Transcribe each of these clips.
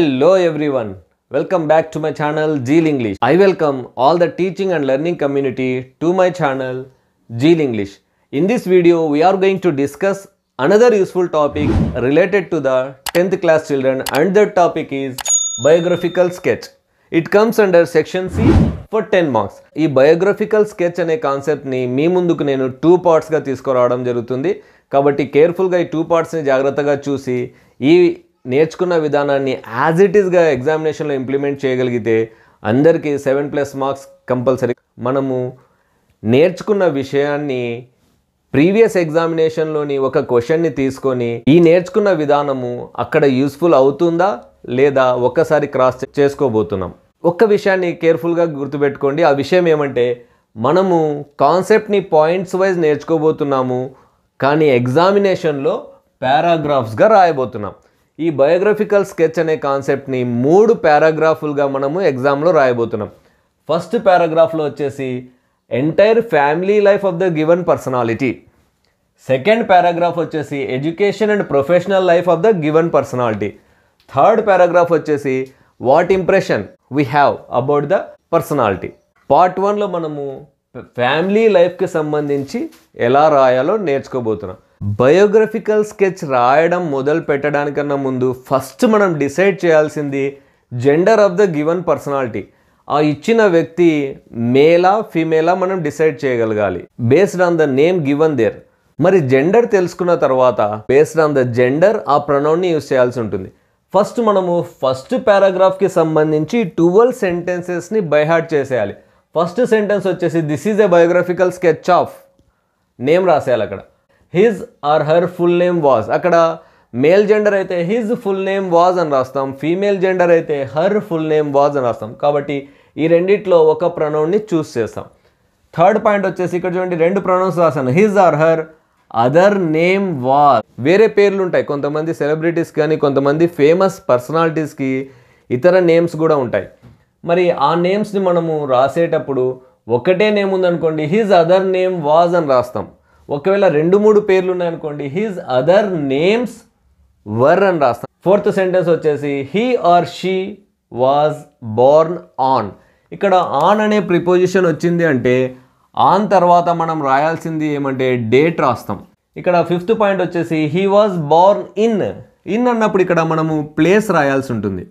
Hello everyone, welcome back to my channel Zeal English. I welcome all the teaching and learning community to my channel Zeal English. In this video, we are going to discuss another useful topic related to the 10th class children, and that topic is biographical sketch. It comes under section C for 10 marks. ఈ biographical sketch అనే concept ని మీ ముందుకు నేను 2 parts గా తీసుకురావడం జరుగుతుంది. కాబట్టి careful గా ఈ 2 parts ని జాగ్రత్తగా చూసి ఈ నేర్చుకున్న విధానాన్ని యాజ్ ఇట్ ఈస్గా ఎగ్జామినేషన్లో ఇంప్లిమెంట్ చేయగలిగితే అందరికీ 7+ మార్క్స్ కంపల్సరీ. మనము నేర్చుకున్న విషయాన్ని ప్రీవియస్ ఎగ్జామినేషన్లోని ఒక క్వశ్చన్ని తీసుకొని ఈ నేర్చుకున్న విధానము అక్కడ యూస్ఫుల్ అవుతుందా లేదా ఒక్కసారి క్రాస్ చేసుకోబోతున్నాం. ఒక్క విషయాన్ని కేర్ఫుల్గా గుర్తుపెట్టుకోండి. ఆ విషయం ఏమంటే, మనము కాన్సెప్ట్ని పాయింట్స్ వైజ్ నేర్చుకోబోతున్నాము, కానీ ఎగ్జామినేషన్లో పారాగ్రాఫ్స్గా రాయబోతున్నాం. ఈ బయోగ్రఫికల్ స్కెచ్ అనే కాన్సెప్ట్ని 3 పారాగ్రాఫులుగా మనము ఎగ్జామ్లో రాయబోతున్నాం. ఫస్ట్ పారాగ్రాఫ్లో వచ్చేసి entire family life of the given personality. Second paragraph వచ్చేసి education and professional life of the given personality. Third paragraph వచ్చేసి what impression we have about the personality. Part 1లో మనము ఫ్యామిలీ లైఫ్కి సంబంధించి ఎలా రాయాలో నేర్చుకోబోతున్నాం. బయోగ్రఫికల్ స్కెచ్ రాయడం మొదలు పెట్టడానికన్నా ముందు ఫస్ట్ మనం డిసైడ్ చేయాల్సింది gender of the given personality. ఆ ఇచ్చిన వ్యక్తి మేలా ఫీమేలా మనం డిసైడ్ చేయగలగాలి based on the name given there. మరి జెండర్ తెలుసుకున్న తర్వాత బేస్డ్ ఆన్ ద జెండర్ ఆ ప్రొనౌన్ని యూజ్ చేయాల్సి ఉంటుంది. ఫస్ట్ మనము ఫస్ట్ పారాగ్రాఫ్కి సంబంధించి 12 సెంటెన్సెస్ని బైహార్ట్ చేసేయాలి. ఫస్ట్ సెంటెన్స్ వచ్చేసి this is a biographical sketch of name రాసేయాలి. అక్కడ his or her full name was, అక్కడ మేల్ జెండర్ అయితే హిజ్ ఫుల్ నేమ్ వాజ్ అని రాస్తాం, ఫీమేల్ జెండర్ అయితే హర్ ఫుల్ నేమ్ వాజ్ అని రాస్తాం. కాబట్టి ఈ రెండిట్లో ఒక ప్రొనౌన్ని చూస్ చేస్తాం. థర్డ్ పాయింట్ వచ్చేసి ఇక్కడ చూడండి, 2 ప్రొనౌన్స్ రాశాను, his or her other name was. వేరే పేర్లు ఉంటాయి, కొంతమంది సెలబ్రిటీస్ కానీ కొంతమంది ఫేమస్ పర్సనాలిటీస్కి ఇతర నేమ్స్ కూడా ఉంటాయి. మరి ఆ నేమ్స్ని మనము రాసేటప్పుడు ఒకటే నేమ్ ఉందనుకోండి, హిజ్ అదర్ నేమ్ వాజ్ అని రాస్తాం. ఒకవేళ 2-3 పేర్లు ఉన్నాయనుకోండి, హిజ్ అదర్ నేమ్స్ వర్ అని రాస్తాం. ఫోర్త్ సెంటెన్స్ వచ్చేసి he or she was Born on. ఇక్కడ ఆన్ అనే ప్రిపోజిషన్ వచ్చింది అంటే ఆన్ తర్వాత మనం రాయాల్సింది ఏమంటే డేట్ రాస్తాం. ఇక్కడ ఫిఫ్త్ పాయింట్ వచ్చేసి he was Born in. In అన్నప్పుడు ఇక్కడ మనము ప్లేస్ రాయాల్సి ఉంటుంది.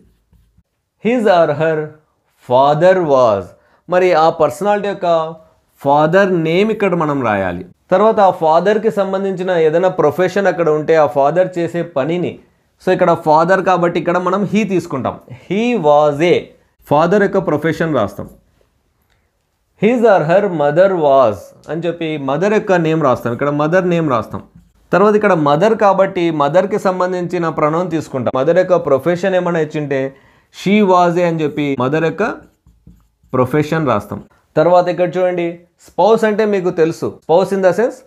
His or her father was. మరి ఆ పర్సనాలిటీ యొక్క ఫాదర్ నేమ్ ఇక్కడ మనం రాయాలి. తర్వాత ఆ ఫాదర్కి సంబంధించిన ఏదైనా ప్రొఫెషన్ అక్కడ ఉంటే ఆ ఫాదర్ చేసే పనిని, సో ఇక్కడ ఫాదర్ కాబట్టి ఇక్కడ మనం హీ తీసుకుంటాం. హీ వాజ్ ఏ, ఫాదర్ యొక్క ప్రొఫెషన్ రాస్తాం. His or her mother was అని చెప్పి మదర్ యొక్క నేమ్ రాస్తాం. ఇక్కడ మదర్ నేమ్ రాస్తాం. తర్వాత ఇక్కడ మదర్ కాబట్టి మదర్కి సంబంధించిన ప్రొనౌన్ తీసుకుంటాం. మదర్ యొక్క ప్రొఫెషన్ ఏమైనా ఇచ్చింటే షీ వాజ్ ఏ అని చెప్పి మదర్ యొక్క ప్రొఫెషన్ రాస్తాం. తర్వాత ఇక్కడ చూడండి, స్పౌస్ అంటే మీకు తెలుసు, స్పౌస్ ఇన్ ద సెన్స్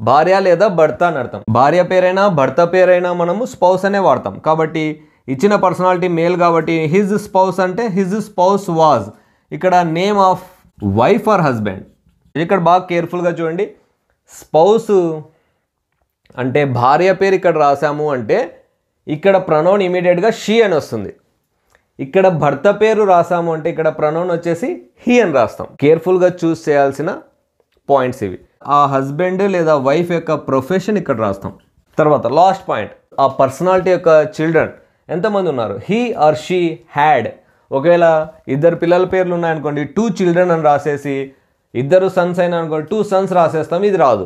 భార్య లేదా భర్త అని అర్థం. భార్య పేరైనా భర్త పేరైనా మనము స్పౌస్ అనే వాడతాం. కాబట్టి ఇచ్చిన పర్సనాలిటీ మేల్ కాబట్టి హిజ్ స్పౌస్ అంటే హిజ్ స్పౌస్ వాజ్. ఇక్కడ name of wife or husband. ఇక్కడ బాగా కేర్ఫుల్గా చూడండి, స్పౌస్ అంటే భార్య పేరు ఇక్కడ రాసాము అంటే ఇక్కడ ప్రొనౌన్ ఇమీడియట్గా షీ అని వస్తుంది. ఇక్కడ భర్త పేరు రాసాము అంటే ఇక్కడ ప్రొనౌన్ వచ్చేసి హీ అని రాస్తాం. కేర్ఫుల్గా చూస్ చేయాల్సిన పాయింట్స్ ఇవి. ఆ హస్బెండ్ లేదా వైఫ్ యొక్క ప్రొఫెషన్ ఇక్కడ రాస్తాం. తర్వాత లాస్ట్ పాయింట్, ఆ పర్సనాలిటీ యొక్క చిల్డ్రన్ ఎంతమంది ఉన్నారు, హీ ఆర్ షీ హ్యాడ్. ఒకవేళ 2 పిల్లల పేర్లు ఉన్నాయనుకోండి, 2 చిల్డ్రన్ అని రాసేసి, 2 సన్స్ అయినా అనుకోండి 2 సన్స్ రాసేస్తాం. ఇది రాదు.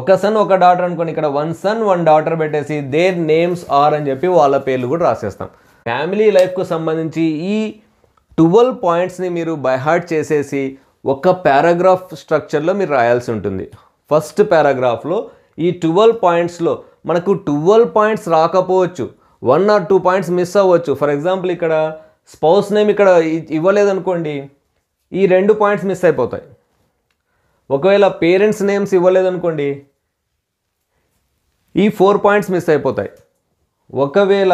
ఒక సన్ ఒక డాటర్ అనుకోండి, ఇక్కడ 1 సన్ 1 డాటర్ పెట్టేసి దేర్ నేమ్స్ ఆర్ అని చెప్పి వాళ్ళ పేర్లు కూడా రాసేస్తాం. ఫ్యామిలీ లైఫ్కు సంబంధించి ఈ 12 పాయింట్స్ని మీరు బైహార్ట్ చేసేసి ఒక పారాగ్రాఫ్ స్ట్రక్చర్లో మీరు రాయాల్సి ఉంటుంది. ఫస్ట్ పారాగ్రాఫ్లో ఈ 12 పాయింట్స్లో మనకు 12 పాయింట్స్ రాకపోవచ్చు, 1 or 2 పాయింట్స్ మిస్ అవ్వచ్చు. ఫర్ ఎగ్జాంపుల్ ఇక్కడ స్పౌస్ నేమ్ ఇక్కడ ఇవ్వలేదనుకోండి, ఈ 2 పాయింట్స్ మిస్ అయిపోతాయి. ఒకవేళ పేరెంట్స్ నేమ్స్ ఇవ్వలేదనుకోండి, ఈ 4 పాయింట్స్ మిస్ అయిపోతాయి. ఒకవేళ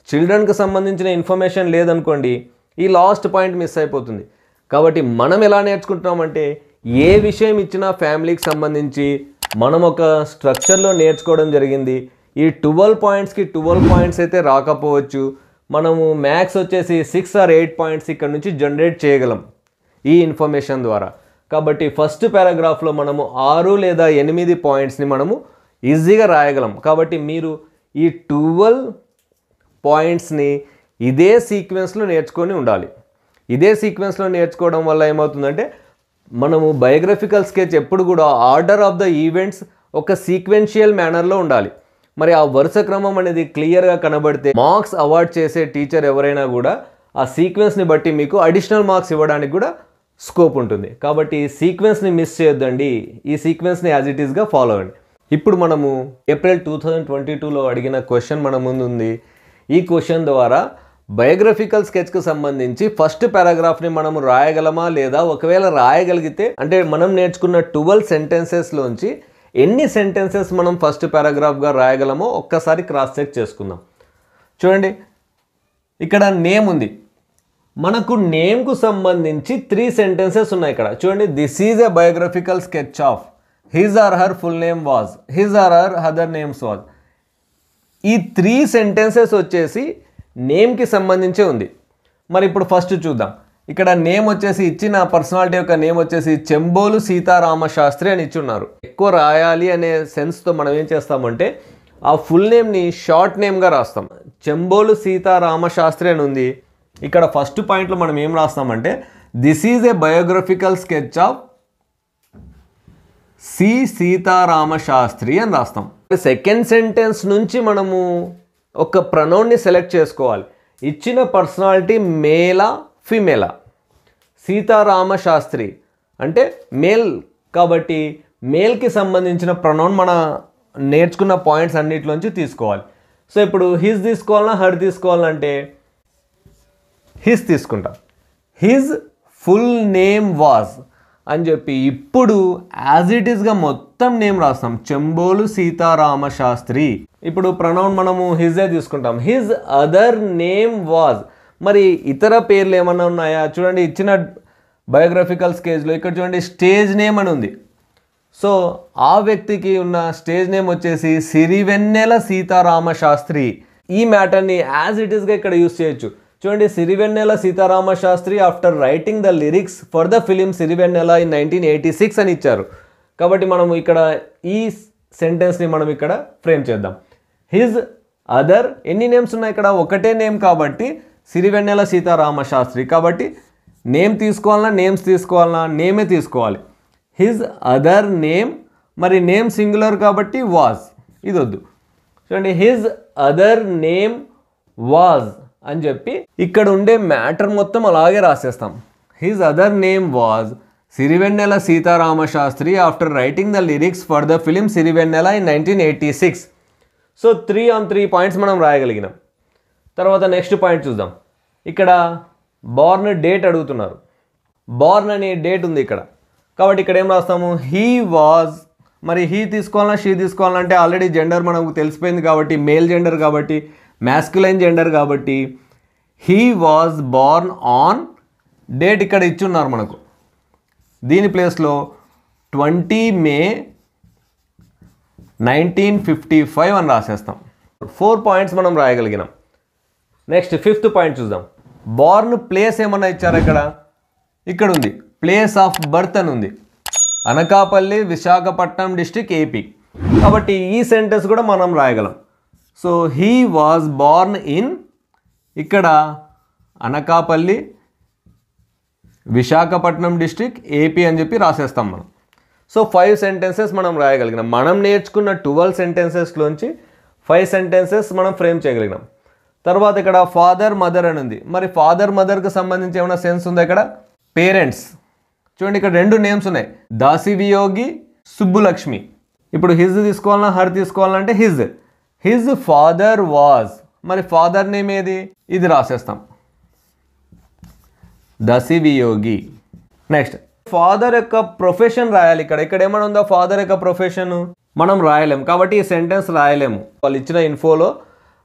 చిల్డ్రన్కి సంబంధించిన ఇన్ఫర్మేషన్ లేదనుకోండి, ఈ లాస్ట్ పాయింట్ మిస్ అయిపోతుంది. కాబట్టి మనం ఎలా నేర్చుకుంటున్నామంటే, ఏ విషయం ఇచ్చినా ఫ్యామిలీకి సంబంధించి మనం ఒక స్ట్రక్చర్లో నేర్చుకోవడం జరిగింది. ఈ 12 పాయింట్స్కి 12 పాయింట్స్ అయితే రాకపోవచ్చు, మనము మ్యాక్స్ వచ్చేసి 6 or 8 పాయింట్స్ ఇక్కడ నుంచి జనరేట్ చేయగలం ఈ ఇన్ఫర్మేషన్ ద్వారా. కాబట్టి ఫస్ట్ పారాగ్రాఫ్లో మనము 6 లేదా 8 పాయింట్స్ని మనము ఈజీగా రాయగలం. కాబట్టి మీరు ఈ 12 పాయింట్స్ని ఇదే సీక్వెన్స్లో నేర్చుకొని ఉండాలి. ఇదే సీక్వెన్స్లో నేర్చుకోవడం వల్ల ఏమవుతుందంటే మనము బయోగ్రఫికల్ స్కెచ్ ఎప్పుడు కూడా ఆర్డర్ ఆఫ్ ద ఈవెంట్స్ ఒక సీక్వెన్షియల్ మేనర్లో ఉండాలి. మరి ఆ వరుస క్రమం అనేది క్లియర్గా కనబడితే మార్క్స్ అవార్డ్ చేసే టీచర్ ఎవరైనా కూడా ఆ సీక్వెన్స్ని బట్టి మీకు అడిషనల్ మార్క్స్ ఇవ్వడానికి కూడా స్కోప్ ఉంటుంది. కాబట్టి ఈ సీక్వెన్స్ని మిస్ చేయొద్దండి. ఈ సీక్వెన్స్ని యాజ్ ఇట్ ఈస్గా ఫాలో అవ్వండి. ఇప్పుడు మనము ఏప్రిల్ 2022లో అడిగిన క్వశ్చన్ మన ముందు ఉంది. ఈ క్వశ్చన్ ద్వారా బయోగ్రఫికల్ స్కెచ్కి సంబంధించి ఫస్ట్ పారాగ్రాఫ్ని మనము రాయగలమా లేదా, ఒకవేళ రాయగలిగితే అంటే మనం నేర్చుకున్న 12 సెంటెన్సెస్లోంచి ఎన్ని సెంటెన్సెస్ మనం ఫస్ట్ పారాగ్రాఫ్గా రాయగలమో ఒక్కసారి క్రాస్ చెక్ చేసుకుందాం. చూడండి, ఇక్కడ నేమ్ ఉంది. మనకు నేమ్కు సంబంధించి 3 సెంటెన్సెస్ ఉన్నాయి ఇక్కడ. చూడండి, this is a biographical sketch of his or her full name was, his or her other names was. ఈ 3 సెంటెన్సెస్ వచ్చేసి నేమ్కి సంబంధించే ఉంది. మరి ఇప్పుడు ఫస్ట్ చూద్దాం. ఇక్కడ నేమ్ వచ్చేసి ఇచ్చిన పర్సనాలిటీ యొక్క నేమ్ వచ్చేసి చెంబోలు సీతారామ శాస్త్రి అని ఇచ్చున్నారు. ఎక్కువ రాయాలి అనే సెన్స్తో మనం ఏం చేస్తామంటే ఆ ఫుల్ నేమ్ని షార్ట్ నేమ్గా రాస్తాం. చెంబోలు సీతారామ శాస్త్రి అని ఉంది. ఇక్కడ ఫస్ట్ పాయింట్లో మనం ఏం రాస్తామంటే this is a biographical sketch of C Sitarama Sastri అని రాస్తాం. సెకండ్ సెంటెన్స్ నుంచి మనము ఒక ప్రొనౌన్ని సెలెక్ట్ చేసుకోవాలి. ఇచ్చిన పర్సనాలిటీ మేలా ఫీమేలా? సీతారామ శాస్త్రి అంటే మేల్ కాబట్టి మేల్కి సంబంధించిన ప్రొనౌన్ మన నేర్చుకున్న పాయింట్స్ అన్నిటిలోంచి తీసుకోవాలి. సో ఇప్పుడు హిజ్ తీసుకోవాలన్నా హర్ తీసుకోవాలంటే హిజ్ తీసుకుంటా. హిజ్ ఫుల్ నేమ్ వాజ్ అని చెప్పి ఇప్పుడు యాజ్ ఇట్ ఈస్గా మొత్తం నేమ్ రాస్తాం, చెంబోలు సీతారామ శాస్త్రి. ఇప్పుడు ప్రొనౌన్ మనము హిజే తీసుకుంటాం. His other name was. మరి ఇతర పేర్లు ఏమన్నా ఉన్నాయా? చూడండి, ఇచ్చిన బయోగ్రఫికల్ స్కేజ్లో ఇక్కడ చూడండి స్టేజ్ నేమ్ అని ఉంది. సో ఆ వ్యక్తికి ఉన్న స్టేజ్ నేమ్ వచ్చేసి సిరివెన్నెల సీతారామ శాస్త్రి. ఈ మ్యాటర్ని యాజ్ ఇట్ ఈస్గా ఇక్కడ యూస్ చేయొచ్చు. చూడండి, Sirivennela Sitarama Sastri after writing the lyrics for the film Sirivennela in 1986 అని ఇచ్చారు. కాబట్టి మనము ఇక్కడ ఈ సెంటెన్స్ని మనం ఇక్కడ ఫ్రేమ్ చేద్దాం. హిజ్ అదర్ ఎన్ని నేమ్స్ ఉన్నాయి ఇక్కడ? ఒకటే నేమ్ కాబట్టి సిరివెన్నెల సీతారామ శాస్త్రి. కాబట్టి నేమ్ తీసుకోవాలన్నా నేమ్స్ తీసుకోవాలన్నా నేమే తీసుకోవాలి. హిజ్ అదర్ నేమ్, మరి నేమ్ సింగులర్ కాబట్టి వాజ్, ఇది వద్దు. చూడండి, హిజ్ అదర్ నేమ్ వాజ్ అని చెప్పి ఇక్కడ ఉండే మ్యాటర్ మొత్తం అలాగే రాసేస్తాం. His other name was Sirivennela Sitarama Sastri after writing the lyrics for the film Sirivennela in 1986. So 3 on 3 points మనం రాయగలిగినాం. తర్వాత నెక్స్ట్ పాయింట్ చూద్దాం. ఇక్కడ బార్న్ డేట్ అడుగుతున్నారు. బార్న్ అనే డేట్ ఉంది ఇక్కడ. కాబట్టి ఇక్కడ ఏం రాస్తాము? He was. మరి హీ తీసుకోవాలన్నా షీ తీసుకోవాలంటే ఆల్రెడీ జెండర్ మనకు తెలిసిపోయింది కాబట్టి మేల్ జెండర్ కాబట్టి మ్యాస్కులైన్ జెండర్ కాబట్టి he was born on date ఇక్కడ ఇచ్చున్నారు మనకు. దీని ప్లేస్లో 20 May 1955 అని రాసేస్తాం. 4 పాయింట్స్ మనం రాయగలిగినాం. నెక్స్ట్ 5th పాయింట్ చూద్దాం. బార్న్ ప్లేస్ ఏమన్నా ఇచ్చారు ఇక్కడ? ఇక్కడ ఉంది, ప్లేస్ ఆఫ్ బర్త్ అని ఉంది. Anakapalli, Visakhapatnam district, AP. కాబట్టి ఈ సెంటెన్స్ కూడా మనం రాయగలం. So he was born in, ఇక్కడ అనకాపల్లి, విశాఖపట్నం డిస్ట్రిక్ట్, ఏపీ అని చెప్పి రాసేస్తాం మనం. సో 5 సెంటెన్సెస్ మనం రాయగలిగినాం. మనం నేర్చుకున్న 12 సెంటెన్సెస్లోంచి 5 సెంటెన్సెస్ మనం ఫ్రేమ్ చేయగలిగినాం. తర్వాత ఇక్కడ ఫాదర్ మదర్ అని ఉంది. మరి ఫాదర్ మదర్కి సంబంధించి ఏమైనా సెన్స్ ఉందా ఇక్కడ? పేరెంట్స్. చూడండి, ఇక్కడ 2 నేమ్స్ ఉన్నాయి, దాసివియోగి, సుబ్బులక్ష్మి. ఇప్పుడు హిజ్ తీసుకోవాలన్నా హర్ తీసుకోవాలంటే హిజ్. His father was. మరి ఫాదర్ నేమ్ ఏది? ఇది రాసేస్తాం, దసివియోగి. నెక్స్ట్ ఫాదర్ యొక్క ప్రొఫెషన్ రాయాలి. ఇక్కడ ఏమైనా ఉందా? ఫాదర్ యొక్క ప్రొఫెషన్ మనం రాయలేము కాబట్టి ఈ సెంటెన్స్ రాయలేము. వాళ్ళు ఇచ్చిన ఇన్ఫోలో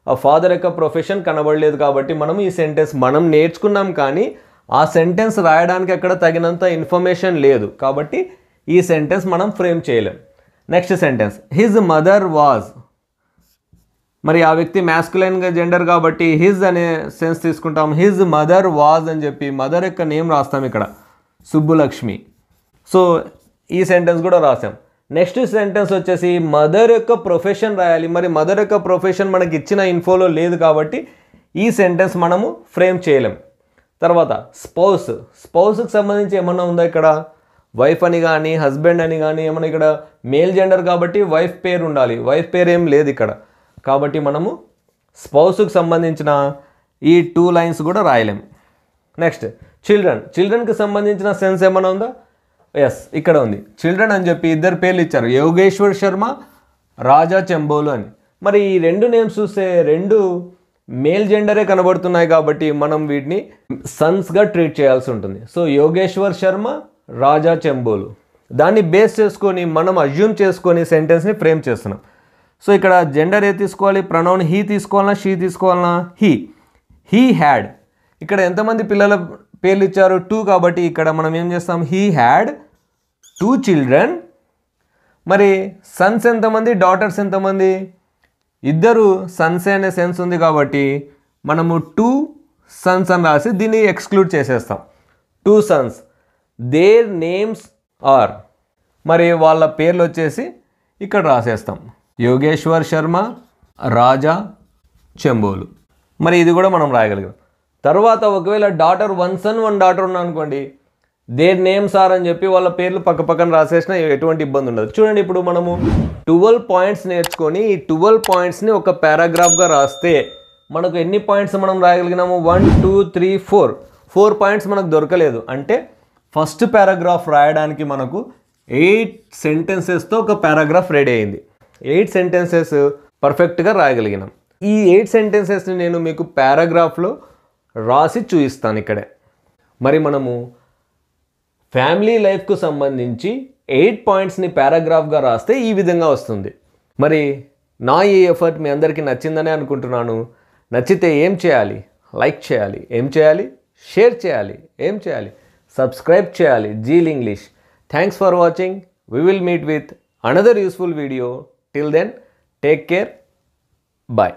ఫాదర్ యొక్క ప్రొఫెషన్ కనబడలేదు కాబట్టి మనం ఈ సెంటెన్స్ మనం నేర్చుకున్నాం కానీ ఆ సెంటెన్స్ రాయడానికి అక్కడ తగినంత ఇన్ఫర్మేషన్ లేదు కాబట్టి ఈ సెంటెన్స్ మనం ఫ్రేమ్ చేయలేం. Next sentence, his mother was. మరి ఆ వ్యక్తి మ్యాస్కులైన్గా జెండర్ కాబట్టి హిజ్ అనే సెన్స్ తీసుకుంటాం. హిజ్ మదర్ వాజ్ అని చెప్పి మదర్ యొక్క నేమ్ రాస్తాం ఇక్కడ సుబ్బులక్ష్మి. సో ఈ సెంటెన్స్ కూడా రాసాం. నెక్స్ట్ సెంటెన్స్ వచ్చేసి మదర్ యొక్క ప్రొఫెషన్ రాయాలి. మరి మదర్ యొక్క ప్రొఫెషన్ మనకి ఇచ్చిన ఇన్ఫోలో లేదు కాబట్టి ఈ సెంటెన్స్ మనము ఫ్రేమ్ చేయలేం. తర్వాత స్పౌస్కి సంబంధించి ఏమన్నా ఉందా ఇక్కడ? వైఫ్ అని కానీ హస్బెండ్ అని కానీ ఏమన్నా ఇక్కడ మేల్ జెండర్ కాబట్టి వైఫ్ పేరు ఉండాలి. వైఫ్ పేరు ఏం లేదు ఇక్కడ కాబట్టి మనము స్పౌస్కి సంబంధించిన ఈ 2 లైన్స్ కూడా రాయలేం. నెక్స్ట్ చిల్డ్రన్కి సంబంధించిన సెన్స్ ఏమైనా ఉందా? ఎస్, ఇక్కడ ఉంది. చిల్డ్రన్ అని చెప్పి 2 పేర్లు ఇచ్చారు, యోగేశ్వర్ శర్మ, రాజా చెంబోలు అని. మరి ఈ 2 నేమ్స్ చూస్తే 2 మేల్ జెండరే కనబడుతున్నాయి కాబట్టి మనం వీటిని సన్స్గా ట్రీట్ చేయాల్సి ఉంటుంది. సో యోగేశ్వర్ శర్మ, రాజా చెంబోలు, దాన్ని బేస్ చేసుకొని మనం అజ్యూమ్ చేసుకొని సెంటెన్స్ని ఫ్రేమ్ చేస్తున్నాం. సో ఇక్కడ జెండర్ ఏ తీసుకోవాలి? ప్రొనౌన్ హీ తీసుకోవాలన్నా షీ తీసుకోవాలన్నా? He had. ఇక్కడ ఎంతమంది పిల్లల పేర్లు ఇచ్చారు? 2 కాబట్టి ఇక్కడ మనం ఏం చేస్తాం? He had 2 children. మరి సన్స్ ఎంతమంది, డాటర్స్ ఎంతమంది? 2 సన్స్ అనే సెన్స్ ఉంది కాబట్టి మనము 2 సన్స్ అని రాసి దీన్ని ఎక్స్క్లూడ్ చేసేస్తాం. 2 సన్స్, దేర్ నేమ్స్ ఆర్. మరి వాళ్ళ పేర్లు వచ్చేసి ఇక్కడ రాసేస్తాం, యోగేశ్వర్ శర్మ, రాజా చెంబోలు. మరి ఇది కూడా మనం రాయగలిగాం. తర్వాత ఒకవేళ డాటర్ 1 సన్ 1 డాటర్ ఉన్నా అనుకోండి, దేర్ నేమ్స్ ఆర్ అని చెప్పి వాళ్ళ పేర్లు పక్క పక్కన రాసేసినా ఎటువంటి ఇబ్బంది ఉండదు. చూడండి, ఇప్పుడు మనము 12 పాయింట్స్ నేర్చుకొని ఈ 12 పాయింట్స్ని ఒక పారాగ్రాఫ్గా రాస్తే మనకు ఎన్ని పాయింట్స్ మనం రాయగలిగినాము? 1 2 3 4 పాయింట్స్ మనకు దొరకలేదు. అంటే ఫస్ట్ పారాగ్రాఫ్ రాయడానికి మనకు 8 సెంటెన్సెస్తో ఒక పారాగ్రాఫ్ రెడీ అయింది. 8 సెంటెన్సెస్ పర్ఫెక్ట్గా రాయగలిగినాం. ఈ 8 సెంటెన్సెస్ని నేను మీకు పారాగ్రాఫ్లో రాసి చూపిస్తాను ఇక్కడే. మరి మనము ఫ్యామిలీ లైఫ్కు సంబంధించి 8 పాయింట్స్ని పారాగ్రాఫ్గా రాస్తే ఈ విధంగా వస్తుంది. మరి నా ఈ ఎఫర్ట్ మీ అందరికీ నచ్చిందనే అనుకుంటున్నాను. నచ్చితే ఏం చేయాలి? లైక్ చేయాలి. ఏం చేయాలి? షేర్ చేయాలి. ఏం చేయాలి? సబ్స్క్రైబ్ చేయాలి zeal English. Thanks for watching. We will meet with another useful video. Till then, take care. Bye.